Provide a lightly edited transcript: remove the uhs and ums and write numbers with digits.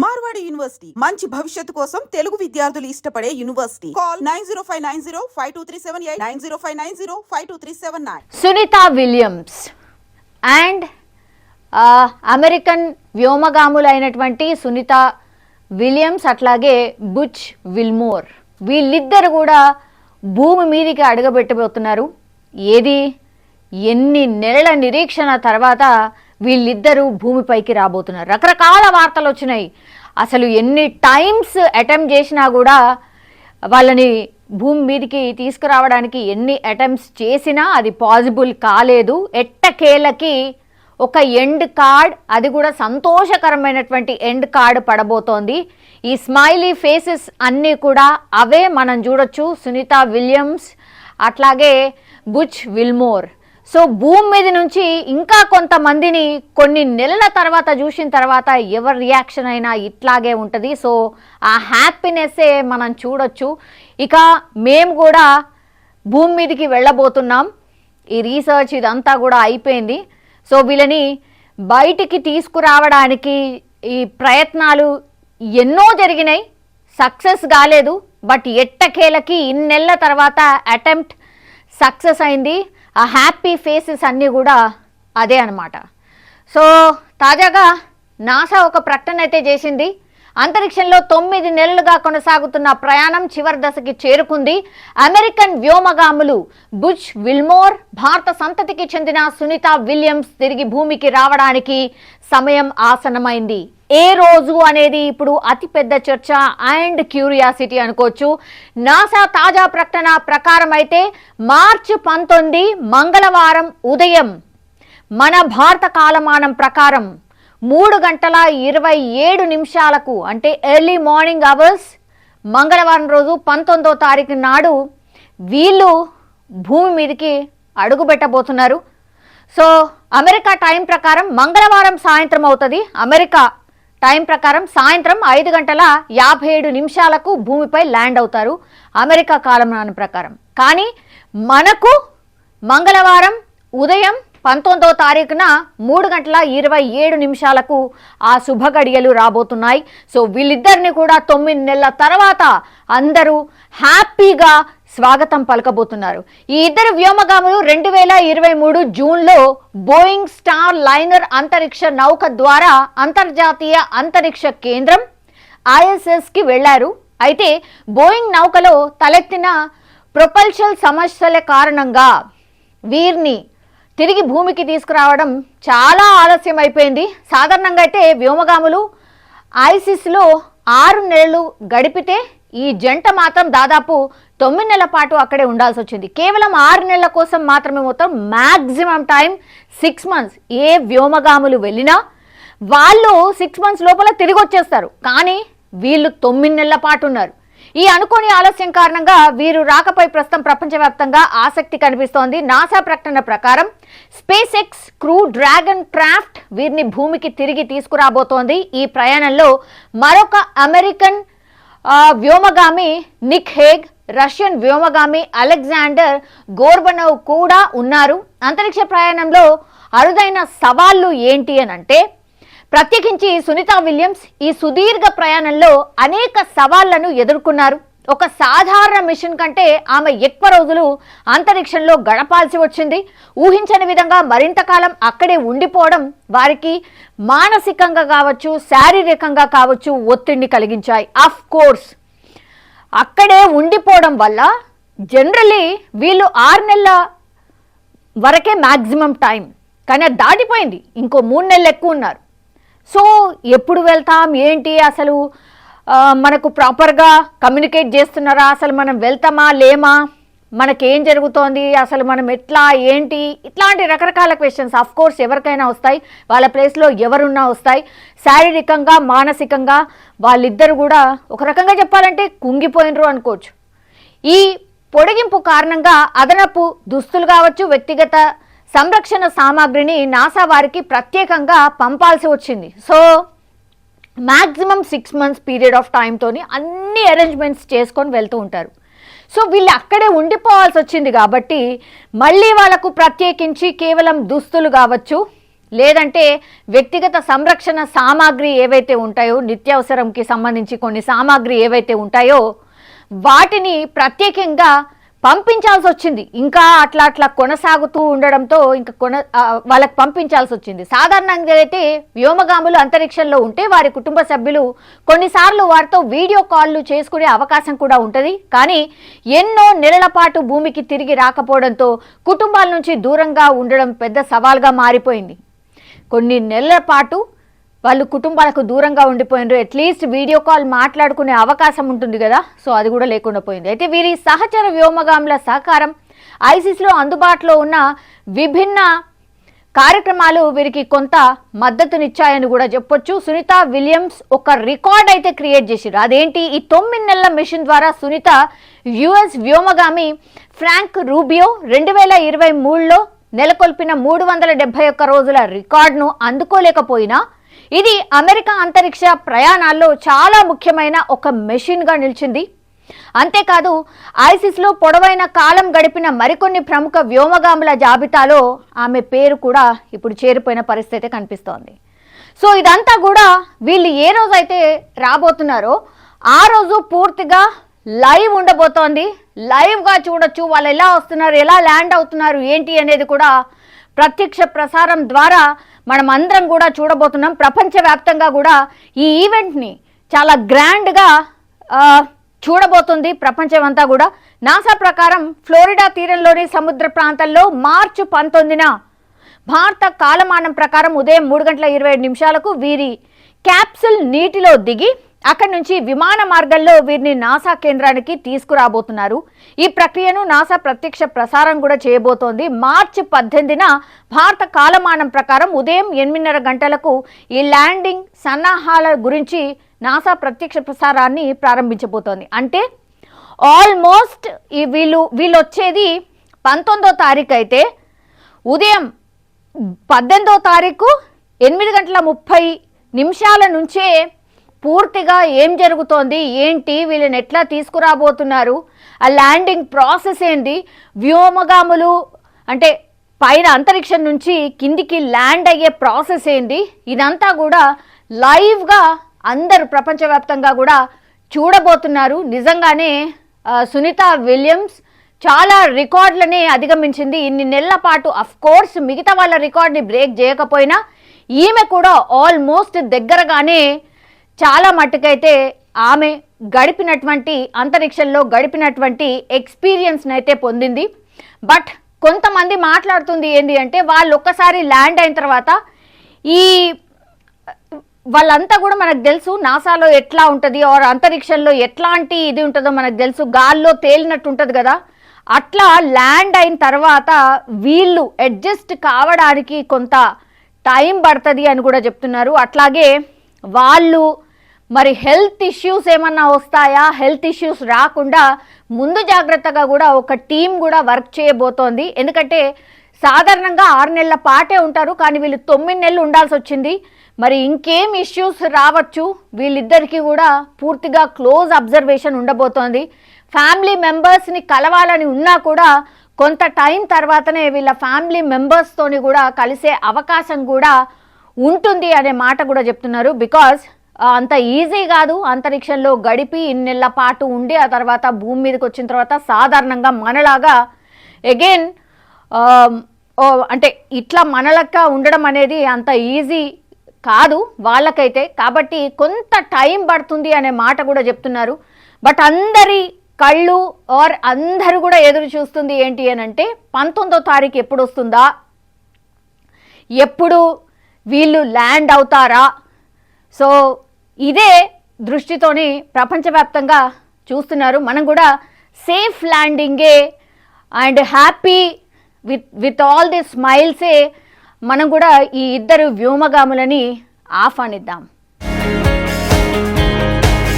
Marwadi university మంచి భవిష్యత్తు కోసం తెలుగు విద్యార్థులు ఇష్టపడే university. Call 9059052378 9059052379. Sunita Williams and American వ్యోమగాములైనటువంటి సునీత విలియమ్స్ అట్లాగే బుచ్ విల్మోర్ వీళ్ళిద్దరు కూడా భూమి మీదికి అడుగబెట్టబోతున్నారు. ఏది ఎన్ని నెలల నిరీక్షణ తర్వాత వీళ్ళిద్దరూ భూమిపైకి రాబోతున్నారు. రకరకాల వార్తలు వచ్చినాయి. అసలు ఎన్ని టైమ్స్ అటెంప్ట్ చేసినా కూడా వాళ్ళని భూమి మీదకి తీసుకురావడానికి ఎన్ని అటెంప్ట్స్ చేసినా అది పాసిబుల్ కాలేదు. ఎట్టకేలకి ఒక ఎండ్ కార్డ్, అది కూడా సంతోషకరమైనటువంటి ఎండ్ కార్డ్ పడబోతోంది. ఈ స్మైలీ ఫేసెస్ అన్నీ కూడా అవే మనం చూడొచ్చు. సునీత విలియమ్స్ అట్లాగే బుచ్ విల్మోర్. సో భూమి మీద నుంచి ఇంకా కొంతమందిని కొన్ని నెలల తర్వాత చూసిన తర్వాత ఎవరి రియాక్షన్ అయినా ఇట్లాగే ఉంటుంది. సో ఆ హ్యాపీనెస్సే మనం చూడొచ్చు. ఇక మేము కూడా భూమి మీదకి వెళ్ళబోతున్నాం. ఈ రీసెర్చ్ ఇదంతా కూడా అయిపోయింది. సో వీళ్ళని బయటికి తీసుకురావడానికి ఈ ప్రయత్నాలు ఎన్నో జరిగినాయి, సక్సెస్ కాలేదు. బట్ ఎట్టకేలకి ఇన్నేళ్ల తర్వాత అటెంప్ట్ సక్సెస్ అయింది. ఆ హ్యాపీ ఫేసెస్ అన్నీ కూడా అదే అన్నమాట. సో తాజాగా నాసా ఒక ప్రకటన అయితే చేసింది. అంతరిక్షంలో 9 నెలలుగా కొనసాగుతున్న ప్రయాణం చివరి దశకి చేరుకుంది. అమెరికన్ వ్యోమగాములు బుచ్ విల్మోర్, భారత సంతతికి చెందిన సునీత విలియమ్స్ తిరిగి భూమికి రావడానికి సమయం ఆసన్నమైంది. ఏ రోజు అనేది ఇప్పుడు అతిపెద్ద చర్చ అండ్ క్యూరియాసిటీ అనుకోవచ్చు. నాసా తాజా ప్రకటన ప్రకారం అయితే మార్చి 19 మంగళవారం ఉదయం మన భారత కాలమానం ప్రకారం 3:27 అంటే ఎర్లీ మార్నింగ్ అవర్స్ మంగళవారం రోజు 19వ తారీఖు నాడు వీళ్ళు భూమి మీదకి అడుగు పెట్టబోతున్నారు. సో అమెరికా టైం ప్రకారం మంగళవారం సాయంత్రం అవుతుంది. అమెరికా టైం ప్రకారం సాయంత్రం 5:57 భూమిపై ల్యాండ్ అవుతారు అమెరికా కాలమానం ప్రకారం. కానీ మనకు మంగళవారం ఉదయం 19వ తారీఖున 3:27 ఆ శుభ గడియలు రాబోతున్నాయి. సో వీళ్ళిద్దరిని కూడా 9 నెలల తర్వాత అందరూ హ్యాపీగా స్వాగతం పలకబోతున్నారు. ఈ ఇద్దరు వ్యోమగాములు 2023 జూన్లో బోయింగ్ స్టార్ లైనర్ అంతరిక్ష నౌక ద్వారా అంతర్జాతీయ అంతరిక్ష కేంద్రం ISSకి వెళ్లారు. అయితే బోయింగ్ నౌకలో తలెత్తిన ప్రొపల్షన్ సమస్యల కారణంగా వీరిని తిరిగి భూమికి తీసుకురావడం చాలా ఆలస్యం అయిపోయింది. సాధారణంగా అయితే వ్యోమగాములు ISSలో 6 నెలలు గడిపితే ఈ జంట మాత్రం దాదాపు 9 నెలల పాటు అక్కడే ఉండాల్సి వచ్చింది. కేవలం 6 నెలల కోసం మాత్రమే మొత్తం మ్యాక్సిమం టైం 6 మంత్స్. ఏ వ్యోమగాములు వెళ్ళినా వాళ్ళు 6 మంత్స్ లోపల తిరిగి వచ్చేస్తారు. కానీ వీళ్ళు 9 నెలల పాటు ఉన్నారు. ఈ అనుకోని ఆలస్యం కారణంగా వీరు రాకపై ప్రస్తుతం ప్రపంచవ్యాప్తంగా ఆసక్తి కనిపిస్తోంది. నాసా ప్రకటన ప్రకారం SpaceX crew dragon craft వీరిని భూమికి తిరిగి తీసుకురాబోతోంది. ఈ ప్రయాణంలో మరొక అమెరికన్ వ్యోమగామి నిక్ హేగ్, రష్యన్ వ్యోమగామి అలెగ్జాండర్ గోర్బనోవ్ కూడా ఉన్నారు. అంతరిక్ష ప్రయాణంలో అరుదైన సవాళ్లు ఏంటి అని అంటే, ప్రత్యేకించి సునీత విలియమ్స్ ఈ సుదీర్ఘ ప్రయాణంలో అనేక సవాళ్లను ఎదుర్కొన్నారు. ఒక సాధారణ మిషన్ కంటే ఆమె ఎక్కువ రోజులు అంతరిక్షంలో గడపాల్సి వచ్చింది. ఊహించని విధంగా మరింత కాలం అక్కడే ఉండిపోవడం వారికి మానసికంగా కావచ్చు, శారీరకంగా కావచ్చు ఒత్తిడిని కలిగించాయి. ఆఫ్ కోర్స్ అక్కడే ఉండిపోవడం వల్ల జనరలీ వీళ్ళు 6 నెలల వరకే మ్యాక్సిమం టైం, కానీ అది దాటిపోయింది. ఇంకో 3 నెలలు ఎక్కువ ఉన్నారు. సో ఎప్పుడు వెళ్తాం ఏంటి, అసలు మనకు ప్రాపర్గా కమ్యూనికేట్ చేస్తున్నారా, అసలు మనం వెళ్తామా లేమా, మనకేం జరుగుతోంది, అసలు మనం ఎట్లా ఏంటి, ఇట్లాంటి రకరకాల క్వశ్చన్స్ ఆఫ్ కోర్స్ ఎవరికైనా వస్తాయి. వాళ్ళ ప్లేస్లో ఎవరున్నా వస్తాయి. శారీరకంగా మానసికంగా వాళ్ళిద్దరు కూడా ఒక రకంగా చెప్పాలంటే కుంగిపోయినరు అనుకోవచ్చు. ఈ పొడిగింపు కారణంగా అదనపు దుస్తులు కావచ్చు, వ్యక్తిగత సంరక్షణ సామాగ్రిని నాసా వారికి ప్రత్యేకంగా పంపాల్సి వచ్చింది. So maximum 6 months period of టైంతోని అన్ని అరేంజ్మెంట్స్ చేసుకొని వెళ్తూ ఉంటారు. సో వీళ్ళు అక్కడే ఉండిపోవాల్సి వచ్చింది కాబట్టి మళ్ళీ వాళ్ళకు ప్రత్యేకించి కేవలం దుస్తులు కావచ్చు, లేదంటే వ్యక్తిగత సంరక్షణ సామాగ్రి ఏవైతే ఉంటాయో, నిత్యావసరంకి సంబంధించి కొన్ని సామాగ్రి ఏవైతే ఉంటాయో వాటిని ప్రత్యేకంగా పంపించాల్సి వచ్చింది. ఇంకా అట్లా కొనసాగుతూ ఉండడంతో ఇంకా వాళ్ళకి పంపించాల్సి వచ్చింది. సాధారణంగా అయితే వ్యోమగాములు అంతరిక్షంలో ఉంటే వారి కుటుంబ సభ్యులు కొన్నిసార్లు వారితో వీడియో కాల్లు చేసుకునే అవకాశం కూడా ఉంటుంది. కానీ ఎన్నో నెలల పాటు భూమికి తిరిగి రాకపోవడంతో కుటుంబాల నుంచి దూరంగా ఉండడం పెద్ద సవాల్గా మారిపోయింది. కొన్ని నెలల పాటు వాళ్ళు కుటుంబాలకు దూరంగా ఉండిపోయినారు. అట్లీస్ట్ వీడియో కాల్ మాట్లాడుకునే అవకాశం ఉంటుంది కదా, సో అది కూడా లేకుండా పోయింది. అయితే వీరి సహచర వ్యోమగాముల సహకారం, ఐసిస్లో అందుబాటులో ఉన్న విభిన్న కార్యక్రమాలు వీరికి కొంత మద్దతునిచ్చాయని కూడా చెప్పొచ్చు. సునీత విలియమ్స్ ఒక రికార్డ్ అయితే క్రియేట్ చేశారు. అదేంటి, ఈ 9 నెలల మిషన్ ద్వారా సునీత యుఎస్ వ్యోమగామి ఫ్రాంక్ రూబియో 2023లో నెలకొల్పిన 371 రోజుల రికార్డును అందుకోలేకపోయినా ఇది అమెరికా అంతరిక్ష ప్రయాణాల్లో చాలా ముఖ్యమైన ఒక మెషిన్గా నిలిచింది. అంతేకాదు ఐసిస్లో పొడవైన కాలం గడిపిన మరికొన్ని ప్రముఖ వ్యోమగాముల జాబితాలో ఆమె పేరు కూడా ఇప్పుడు చేరిపోయిన పరిస్థితి కనిపిస్తోంది. సో ఇదంతా కూడా వీళ్ళు ఏ రోజైతే రాబోతున్నారో ఆ రోజు పూర్తిగా లైవ్ ఉండబోతోంది. లైవ్గా చూడొచ్చు వాళ్ళు ఎలా వస్తున్నారు, ఎలా ల్యాండ్ అవుతున్నారు ఏంటి అనేది కూడా ప్రత్యక్ష ప్రసారం ద్వారా మనం అందరం కూడా చూడబోతున్నాం. ప్రపంచవ్యాప్తంగా కూడా ఈ ఈవెంట్ని చాలా గ్రాండ్గా చూడబోతుంది ప్రపంచం అంతా కూడా. నాసా ప్రకారం ఫ్లోరిడా తీరంలోని సముద్ర ప్రాంతంలో మార్చి 19న భారత కాలమానం ప్రకారం ఉదయం 3:27 వీరి క్యాప్సుల్ నీటిలో దిగి అక్కడి నుంచి విమాన మార్గంలో వీరిని నాసా కేంద్రానికి తీసుకురాబోతున్నారు. ఈ ప్రక్రియను నాసా ప్రత్యక్ష ప్రసారం కూడా చేయబోతోంది. మార్చి 18న భారత కాలమానం ప్రకారం ఉదయం 8:30 గంటలకు ఈ ల్యాండింగ్ సన్నాహాల గురించి నాసా ప్రత్యక్ష ప్రసారాన్ని ప్రారంభించబోతోంది. అంటే ఆల్మోస్ట్ వీళ్ళు వచ్చేది 19వ తారీఖు అయితే ఉదయం 18వ తారీఖు 8:30 నుంచే పూర్తిగా ఏం జరుగుతోంది ఏంటి, వీళ్ళని ఎట్లా తీసుకురాబోతున్నారు, ఆ ల్యాండింగ్ ప్రాసెస్ ఏంటి, వ్యోమగాములు అంటే పైన అంతరిక్షం నుంచి కిందికి ల్యాండ్ అయ్యే ప్రాసెస్ ఏంటి, ఇదంతా కూడా లైవ్గా అందరూ ప్రపంచవ్యాప్తంగా కూడా చూడబోతున్నారు. నిజంగానే సునీత విలియమ్స్ చాలా రికార్డులని అధిగమించింది. ఇన్ని నెలల పాటు అఫ్ కోర్స్ మిగతా వాళ్ళ రికార్డ్ని బ్రేక్ చేయకపోయినా ఈమె కూడా ఆల్మోస్ట్ దగ్గరగానే చాలా మట్టుకైతే ఆమె గడిపినటువంటి అంతరిక్షంలో గడిపినటువంటి ఎక్స్పీరియన్స్ని అయితే పొందింది. బట్ కొంతమంది మాట్లాడుతుంది ఏంటి అంటే వాళ్ళు ఒక్కసారి ల్యాండ్ అయిన తర్వాత ఈ వాళ్ళంతా కూడా మనకు తెలుసు నాసాలో ఎట్లా ఉంటుంది ఆర్ అంతరిక్షంలో ఎట్లాంటి ఇది ఉంటుందో మనకు తెలుసు, గాల్లో తేలినట్టు ఉంటుంది కదా, అట్లా ల్యాండ్ అయిన తర్వాత వీళ్ళు అడ్జస్ట్ కావడానికి కొంత టైం పడుతుంది అని కూడా చెప్తున్నారు. అట్లాగే వాళ్ళు మరి హెల్త్ ఇష్యూస్ ఏమన్నా వస్తాయా, హెల్త్ ఇష్యూస్ రాకుండా ముందు జాగ్రత్తగా కూడా ఒక టీం కూడా వర్క్ చేయబోతోంది. ఎందుకంటే సాధారణంగా 6 నెలల పాటే ఉంటారు, కానీ వీళ్ళు 9 నెలలు ఉండాల్సి వచ్చింది. మరి ఇంకేం ఇష్యూస్ రావచ్చు, వీళ్ళిద్దరికీ కూడా పూర్తిగా క్లోజ్ అబ్జర్వేషన్ ఉండబోతోంది. ఫ్యామిలీ మెంబర్స్ని కలవాలని ఉన్నా కూడా కొంత టైం తర్వాతనే వీళ్ళ ఫ్యామిలీ మెంబర్స్తోని కూడా కలిసే అవకాశం కూడా ఉంటుంది అనే మాట కూడా చెప్తున్నారు. బికాజ్ అంత ఈజీ కాదు అంతరిక్షంలో గడిపి ఇన్నేళ్ల పాటు ఉండి ఆ తర్వాత భూమి మీదకి వచ్చిన తర్వాత సాధారణంగా మనలాగా అగైన్ అంటే ఇట్లా మనలక్క ఉండడం అనేది అంత ఈజీ కాదు వాళ్ళకైతే. కాబట్టి కొంత టైం పడుతుంది అనే మాట కూడా చెప్తున్నారు. బట్ అందరి కళ్ళు ఆర్ అందరూ కూడా ఎదురు చూస్తుంది ఏంటి అని అంటే 19వ తారీఖు ఎప్పుడు వస్తుందా, ఎప్పుడు వీళ్ళు ల్యాండ్ అవుతారా. సో ఇదే దృష్టితోని ప్రపంచవ్యాప్తంగా చూస్తున్నారు. మనం కూడా సేఫ్ ల్యాండింగే and happy with all the స్మైల్సే మనం కూడా ఈ ఇద్దరు వ్యోమగాములని ఆహ్వానిద్దాం.